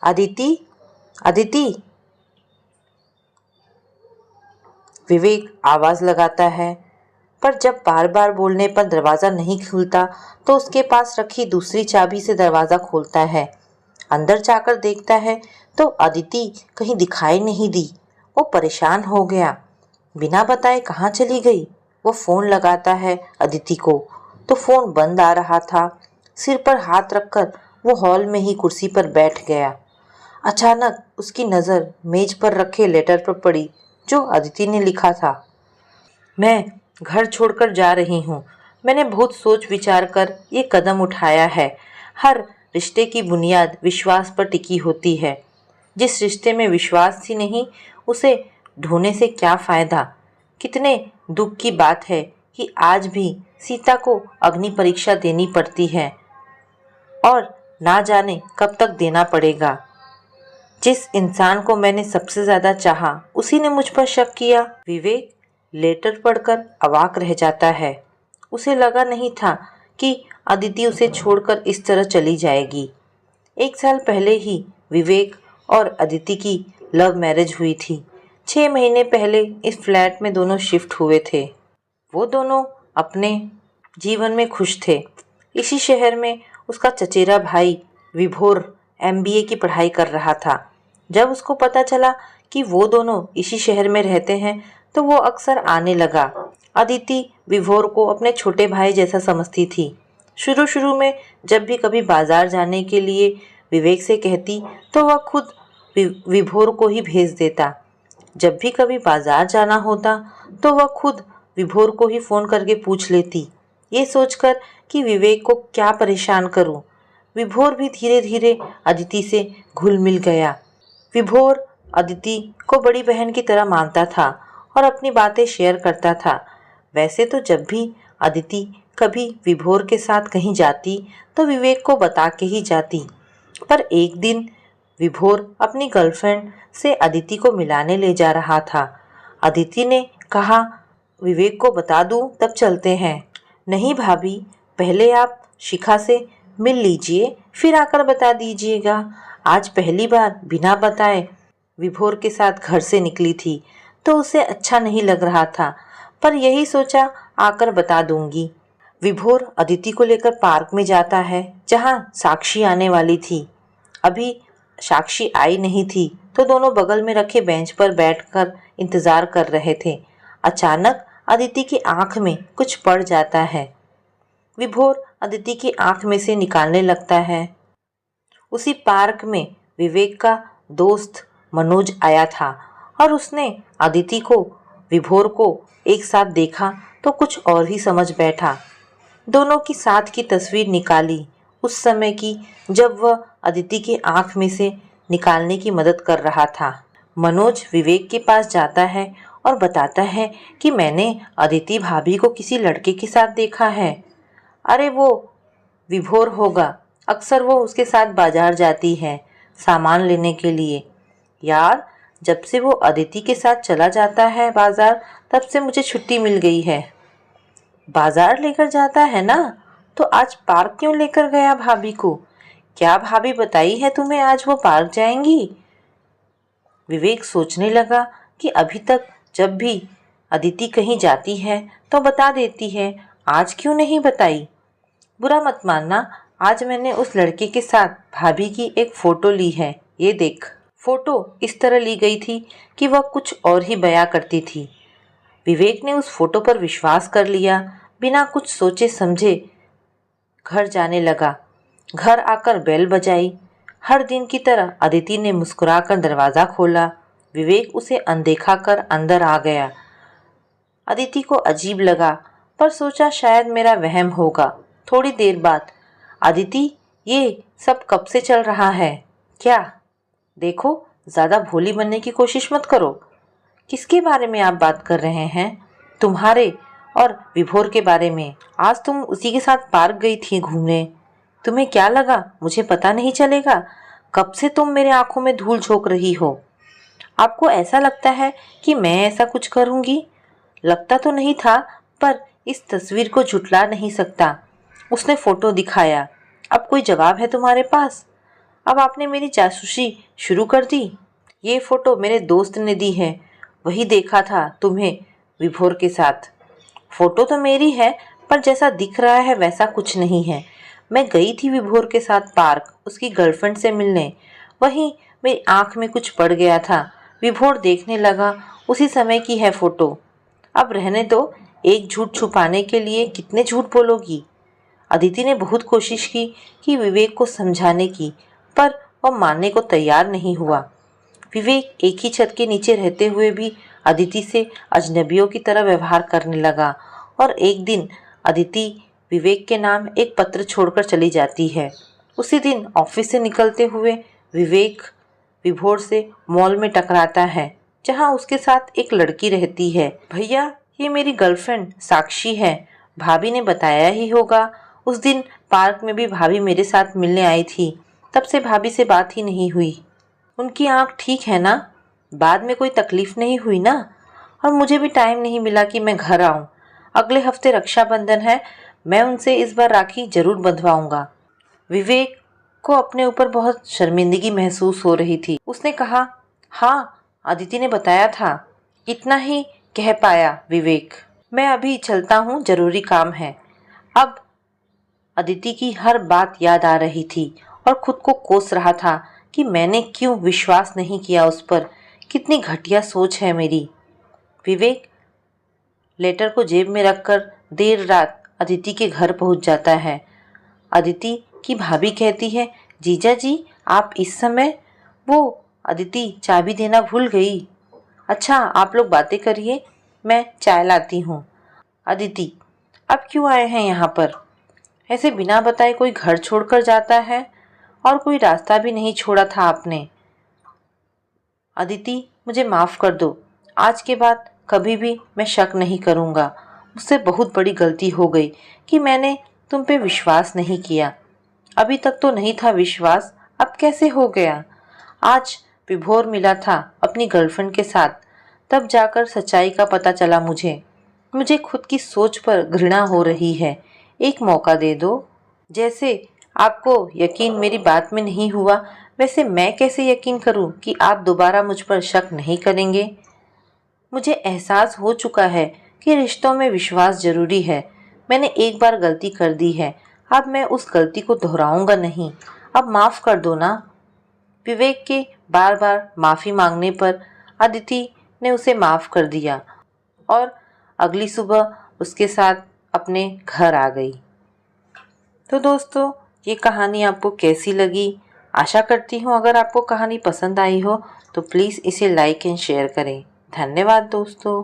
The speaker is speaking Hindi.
अदिति, अदिति। विवेक आवाज लगाता है, पर जब बार बार बोलने पर दरवाजा नहीं खुलता तो उसके पास रखी दूसरी चाबी से दरवाजा खोलता है। अंदर जाकर देखता है तो अदिति कहीं दिखाई नहीं दी। वो परेशान हो गया। बिना बताए कहाँ चली गई। वो फोन लगाता है अदिति को, तो फोन बंद आ रहा था। सिर पर हाथ रखकर वो हॉल में ही कुर्सी पर बैठ गया। अचानक उसकी नज़र मेज पर रखे लेटर पर पड़ी जो अदिति ने लिखा था। मैं घर छोड़कर जा रही हूँ। मैंने बहुत सोच विचार कर ये कदम उठाया है। हर रिश्ते की बुनियाद विश्वास पर टिकी होती है। जिस रिश्ते में विश्वास ही नहीं, उसे ढूंढने से क्या फ़ायदा। कितने दुख की बात है कि आज भी सीता को अग्नि परीक्षा देनी पड़ती है और ना जाने कब तक देना पड़ेगा। जिस इंसान को मैंने सबसे ज़्यादा चाहा, उसी ने मुझ पर शक किया। विवेक लेटर पढ़कर अवाक रह जाता है। उसे लगा नहीं था कि अदिति उसे छोड़कर इस तरह चली जाएगी। 1 साल पहले ही विवेक और अदिति की लव मैरिज हुई थी। 6 महीने पहले इस फ्लैट में दोनों शिफ्ट हुए थे। वो दोनों अपने जीवन में खुश थे। इसी शहर में उसका चचेरा भाई विभोर MBA की पढ़ाई कर रहा था। जब उसको पता चला कि वो दोनों इसी शहर में रहते हैं तो वो अक्सर आने लगा। अदिति विभोर को अपने छोटे भाई जैसा समझती थी। शुरू शुरू में जब भी कभी बाजार जाने के लिए विवेक से कहती तो वह खुद विभोर को ही भेज देता। जब भी कभी बाजार जाना होता तो वह खुद विभोर को ही फ़ोन करके पूछ लेती, ये सोचकर कि विवेक को क्या परेशान करूं। विभोर भी धीरे धीरे अदिति से घुल मिल गया। विभोर अदिति को बड़ी बहन की तरह मानता था और अपनी बातें शेयर करता था। वैसे तो जब भी अदिति कभी विभोर के साथ कहीं जाती तो विवेक को बता के ही जाती, पर एक दिन विभोर अपनी गर्लफ्रेंड से अदिति को मिलाने ले जा रहा था। अदिति ने कहा, विवेक को बता दूं तब चलते हैं। नहीं भाभी, पहले आप शिखा से मिल लीजिए, फिर आकर बता दीजिएगा। आज पहली बार बिना बताए विभोर के साथ घर से निकली थी तो उसे अच्छा नहीं लग रहा था, पर यही सोचा आकर बता दूंगी। विभोर अदिति को लेकर पार्क में जाता है जहां साक्षी आने वाली थी। अभी साक्षी आई नहीं थी तो दोनों बगल में रखे बेंच पर बैठकर इंतजार कर रहे थे। अचानक अदिति की आंख में कुछ पड़ जाता है। विभोर अदिति की आंख में से निकालने लगता है। उसी पार्क में विवेक का दोस्त मनोज आया था और उसने अदिति को विभोर को एक साथ देखा तो कुछ और ही समझ बैठा। दोनों की साथ की तस्वीर निकाली उस समय की जब वह अदिति की आंख में से निकालने की मदद कर रहा था। मनोज विवेक के पास जाता है और बताता है कि मैंने अदिति भाभी को किसी लड़के के साथ देखा है। अरे वो विभोर होगा, अक्सर वो उसके साथ बाजार जाती है सामान लेने के लिए। यार, जब से वो अदिति के साथ चला जाता है बाजार, तब से मुझे छुट्टी मिल गई है। बाजार लेकर जाता है ना, तो आज पार्क क्यों लेकर गया भाभी को? क्या भाभी बताई है तुम्हें आज वो पार्क जाएंगी? विवेक सोचने लगा कि अभी तक जब भी अदिति कहीं जाती है तो बता देती है, आज क्यों नहीं बताई। बुरा मत मानना, आज मैंने उस लड़के के साथ भाभी की एक फ़ोटो ली है, ये देख। फ़ोटो इस तरह ली गई थी कि वह कुछ और ही बयां करती थी। विवेक ने उस फोटो पर विश्वास कर लिया। बिना कुछ सोचे समझे घर जाने लगा। घर आकर बेल बजाई। हर दिन की तरह अदिति ने मुस्कुराकर दरवाज़ा खोला। विवेक उसे अनदेखा कर अंदर आ गया। अदिति को अजीब लगा, पर सोचा शायद मेरा वहम होगा। थोड़ी देर बाद, अदिति, ये सब कब से चल रहा है? क्या? देखो, ज़्यादा भोली बनने की कोशिश मत करो। किसके बारे में आप बात कर रहे हैं? तुम्हारे और विभोर के बारे में। आज तुम उसी के साथ पार्क गई थी घूमने। तुम्हें क्या लगा मुझे पता नहीं चलेगा? कब से तुम मेरे आंखों में धूल झोंक रही हो? आपको ऐसा लगता है कि मैं ऐसा कुछ करूंगी? लगता तो नहीं था, पर इस तस्वीर को झुठला नहीं सकता। उसने फोटो दिखाया। अब कोई जवाब है तुम्हारे पास? अब आपने मेरी जासूसी शुरू कर दी। ये फ़ोटो मेरे दोस्त ने दी है, वही देखा था तुम्हें विभोर के साथ। फ़ोटो तो मेरी है, पर जैसा दिख रहा है वैसा कुछ नहीं है। मैं गई थी विभोर के साथ पार्क उसकी गर्लफ्रेंड से मिलने। वहीं मेरी आंख में कुछ पड़ गया था। विभोर देखने लगा, उसी समय की है फ़ोटो। अब रहने दो, एक झूठ छुपाने के लिए कितने झूठ बोलोगी। अदिति ने बहुत कोशिश की कि विवेक को समझाने की, पर वह मानने को तैयार नहीं हुआ। विवेक एक ही छत के नीचे रहते हुए भी अदिति से अजनबियों की तरह व्यवहार करने लगा और एक दिन अदिति विवेक के नाम एक पत्र छोड़कर चली जाती है। उसी दिन ऑफिस से निकलते हुए विवेक विभोर से मॉल में टकराता है, जहां उसके साथ एक लड़की रहती है। भैया, ये मेरी गर्लफ्रेंड साक्षी है, भाभी ने बताया ही होगा। उस दिन पार्क में भी भाभी मेरे साथ मिलने आई थी, तब से भाभी से बात ही नहीं हुई। उनकी आंख ठीक है ना? बाद में कोई तकलीफ नहीं हुई ना? और मुझे भी टाइम नहीं मिला कि मैं घर आऊं। अगले हफ्ते रक्षाबंधन है, मैं उनसे इस बार राखी जरूर बंधवाऊंगा। विवेक को अपने ऊपर बहुत शर्मिंदगी महसूस हो रही थी। उसने कहा, हाँ, अदिति ने बताया था। इतना ही कह पाया विवेक। मैं अभी चलता हूँ, जरूरी काम है। अब अदिति की हर बात याद आ रही थी और खुद को कोस रहा था कि मैंने क्यों विश्वास नहीं किया उस पर। कितनी घटिया सोच है मेरी। विवेक लेटर को जेब में रखकर देर रात अदिति के घर पहुंच जाता है। अदिति की भाभी कहती है, जीजा जी आप इस समय? वो अदिति चाबी देना भूल गई। अच्छा, आप लोग बातें करिए, मैं चाय लाती हूँ। अदिति, अब क्यों आए हैं यहाँ पर? ऐसे बिना बताए कोई घर छोड़कर जाता है? और कोई रास्ता भी नहीं छोड़ा था आपने। अदिति, मुझे माफ़ कर दो। आज के बाद कभी भी मैं शक नहीं करूँगा। मुझसे बहुत बड़ी गलती हो गई कि मैंने तुम पे विश्वास नहीं किया। अभी तक तो नहीं था विश्वास, अब कैसे हो गया? आज विभोर मिला था अपनी गर्लफ्रेंड के साथ, तब जाकर सच्चाई का पता चला मुझे। मुझे खुद की सोच पर घृणा हो रही है। एक मौका दे दो। जैसे आपको यकीन मेरी बात में नहीं हुआ, वैसे मैं कैसे यकीन करूं कि आप दोबारा मुझ पर शक नहीं करेंगे? मुझे एहसास हो चुका है कि रिश्तों में विश्वास जरूरी है। मैंने एक बार गलती कर दी है, अब मैं उस गलती को दोहराऊंगा नहीं। अब माफ़ कर दो ना। विवेक के बार बार माफ़ी मांगने पर अदिति ने उसे माफ़ कर दिया और अगली सुबह उसके साथ अपने घर आ गई। तो दोस्तों, ये कहानी आपको कैसी लगी? आशा करती हूँ अगर आपको कहानी पसंद आई हो तो प्लीज़ इसे लाइक एंड शेयर करें। धन्यवाद दोस्तों।